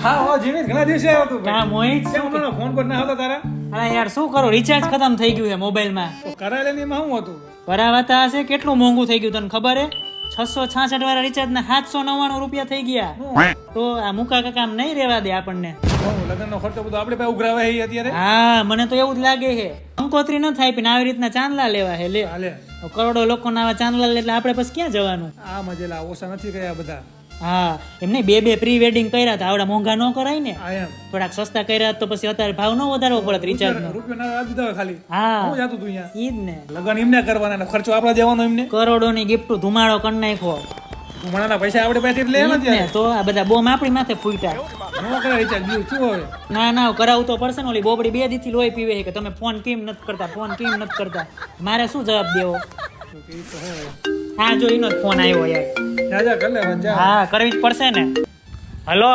હા હો જીવી ઘણા દિવસે આવ્યો તું ક્યાં મોહિત? કેમ હમણાં ફોન પર ના આવતો તારા અરે યાર શું કરું, રિચાર્જ ખતમ થઈ ગયું છે મોબાઈલમાં. તો કરાયેલી માં શું હતું બરાબર હશે, કેટલું મોંઘું થઈ ગયું તને ખબર હે? 666 વાળા રિચાર્જ ના 799 રૂપિયા થઈ ગયા. તો આ મુકા કાકા આમ નહીં રેવા દે આપણને. લગ્ન નો ખર્ચો બધો આપણે પાસે ઉઘરાવે છે અત્યારે હા મને તો એવું જ લાગે છે, કંકોત્રી ન થાય પણ આવી રીતના ચાંદલા લેવા હે. લે હાલે કરોડો લોકોના આવા ચાંદલા લે એટલે આપણે પછી ક્યાં જવાનું? આ મજેલા ઓછા નથી ગયા બધા હા એમને બે પ્રી વેડિંગ કર્યા હતા, આવડા મોંઘા ન કરાય ને. આ એમ થોડાક સસ્તા કર્યા તો પછી અત્યારે ભાવ ન વધારવો પડે રિચાર્જ નો. રૂપિયો ના આપી દીધા ખાલી હા હું જાતું તું અહીંયા ઈ જ ને, લગન એમને કરવાના ને ખર્ચો આપડા દેવાનો એમને કરોડોની ગિફ્ટ ધુમાડો કરી નાખ્યો. ઘણાના પૈસા આપણે પાસેથી લે ઈ જ નથી ને, તો આ બધા બોમ આપણી માથે ફૂટ્યા. નો કરે રિચાર્જ બીજું શું હવે ના કરાવું તો પડશે ને. ઓલી બોબડી 2 દીથી લોહી પીવે છે કે તમે ફોન કેમ નથી કરતા. મારે શું જવાબ દેવો? હા જો એનો જ ફોન આવ્યો યાર. જા કર લે જા હા કરવી જ પડશે ને. હલો